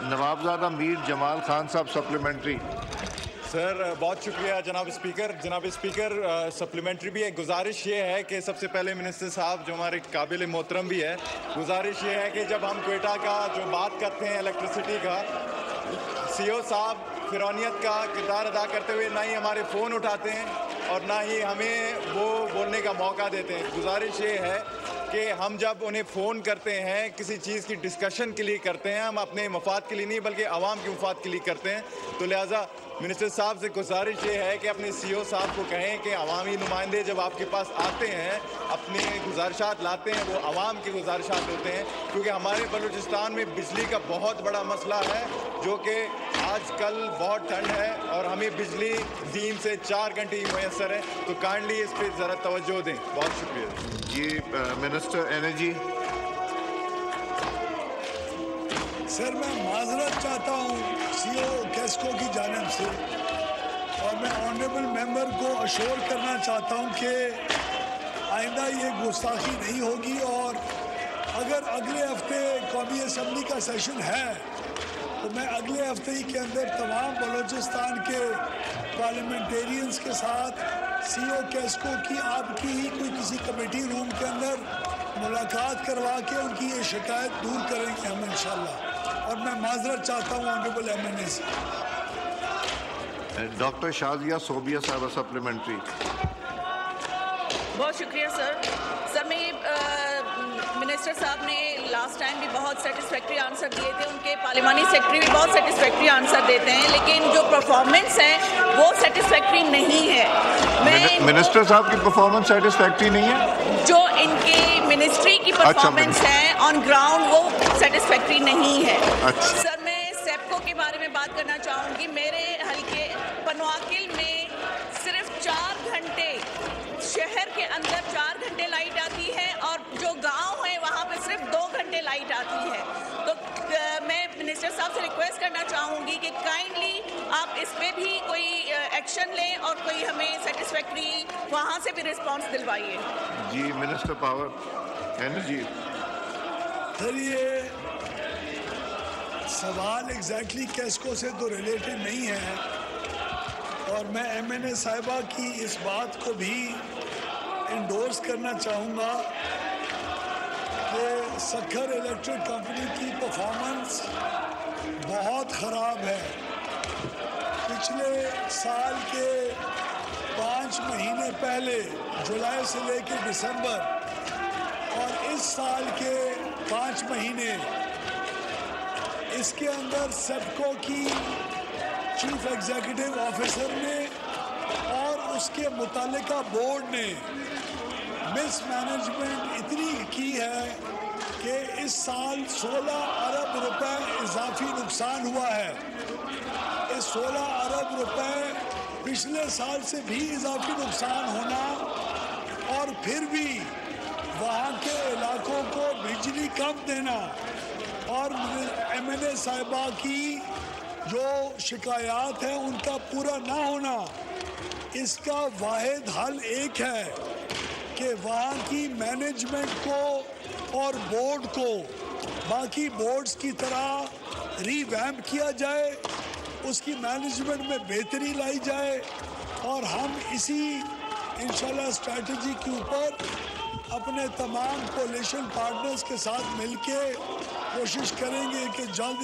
نوابزادہ میر جمال خان صاحب سپلیمنٹری. سر بہت شکریہ جناب اسپیکر. سپلیمنٹری بھی ایک گزارش یہ ہے کہ سب سے پہلے منسٹر صاحب جو ہمارے قابل محترم بھی ہے, گزارش یہ ہے کہ جب ہم کوئٹہ کا جو بات کرتے ہیں الیکٹریسٹی کا, سی او صاحب فرعونیت کا کردار ادا کرتے ہوئے نہ ہی ہمارے فون اٹھاتے ہیں اور نہ ہی ہمیں وہ بولنے کا موقع دیتے ہیں. گزارش یہ ہے کہ ہم جب انہیں فون کرتے ہیں کسی چیز کی ڈسکشن کے لیے کرتے ہیں, ہم اپنے مفاد کے لیے نہیں بلکہ عوام کے مفاد کے لیے کرتے ہیں. تو لہٰذا منسٹر صاحب سے گزارش یہ ہے کہ اپنے سی او صاحب کو کہیں کہ عوامی نمائندے جب آپ کے پاس آتے ہیں اپنے گزارشات لاتے ہیں وہ عوام کے گزارشات ہوتے ہیں, کیونکہ ہمارے بلوچستان میں بجلی کا بہت بڑا مسئلہ ہے جو کہ آج کل بہت ٹھنڈ ہے اور ہمیں بجلی 3 سے 4 گھنٹے ہی میسر ہے. تو کائنڈلی اس پہ ذرا توجہ دیں. بہت شکریہ. جی منسٹر انرجی. سر میں معذرت چاہتا ہوں سی او کیسکو کی جانب سے, اور میں آنریبل ممبر کو اشور کرنا چاہتا ہوں کہ آئندہ یہ گستاخی نہیں ہوگی, اور اگر اگلے ہفتے قومی اسمبلی کا سیشن ہے تو میں اگلے ہفتے ہی کے اندر تمام بلوچستان کے پارلیمنٹیرینز کے ساتھ سی او کیسکو کی آپ کی ہی کوئی کسی کمیٹی روم کے اندر ملاقات کروا کے ان کی یہ شکایت دور کریں گے ہم انشاءاللہ. اور میں معذرت چاہتا ہوں آنریبل ایم این اے سے. ڈاکٹر شازیہ صوبیہ صاحبہ سپلیمنٹری. بہت شکریہ سر میں منسٹر صاحب نے لاسٹ ٹائم بھی بہت سیٹسفیکٹری آنسر دیے تھے, ان کے پارلیمانی سیکرٹری بھی بہت سیٹسفیکٹری آنسر دیتے ہیں, لیکن جو پرفارمنس ہے وہ سیٹسفیکٹری نہیں ہے. منسٹر صاحب کی پرفارمنس سیٹسفیکٹری نہیں ہے, جو ان کی منسٹری کی پرفارمنس ہے آن گراؤنڈ وہ سیٹسفیکٹری نہیں ہے. سر میں سیپکو کے بارے میں بات کرنا چاہوں گی. میرے حلقے پنواکل میں صرف 4 گھنٹے, شہر کے اندر 4 گھنٹے لائٹ آتی ہے, اور جو گاؤں ہے وہاں پہ صرف 2 گھنٹے لائٹ آتی ہے. تو میں منسٹر صاحب سے ریکویسٹ کرنا چاہوں گی کہ کائنڈلی آپ اس پہ بھی کوئی ایکشن لیں اور کوئی ہمیں سیٹسفیکٹری وہاں سے بھی رسپانس دلوائیے. جی منسٹر پاور انرجی. سر یہ سوال ایگزیکٹلی کیسکو سے تو ریلیٹڈ نہیں ہے, اور میں ایم این اے صاحبہ کی اس بات کو بھی انڈورس کرنا چاہوں گا کہ سکھر الیکٹرک کمپنی کی پرفارمنس بہت خراب ہے. پچھلے سال کے 5 مہینے پہلے جولائی سے لے کے دسمبر, اور اس سال کے 5 مہینے, اس کے اندر سیپکو کی چیف ایگزیکٹو آفیسر نے اور اس کے متعلقہ بورڈ نے مس مینجمنٹ اتنی کی ہے کہ اس سال 16 ارب روپے اضافی نقصان ہوا ہے. اس 16 ارب روپے پچھلے سال سے بھی اضافی نقصان ہونا, اور پھر بھی وہاں کے علاقوں کو بجلی کم دینا, اور ایم این اے صاحبہ کی جو شکایات ہیں ان کا پورا نہ ہونا. اس کا واحد حل ایک ہے کہ وہاں کی مینجمنٹ کو اور بورڈ کو باقی بورڈز کی طرح ری ویمپ کیا جائے, اس کی مینجمنٹ میں بہتری لائی جائے, اور ہم اسی انشاءاللہ اسٹریٹجی کے اوپر اپنے تمام کولیشن پارٹنرز کے ساتھ مل کے کوشش کریں گے کہ جلد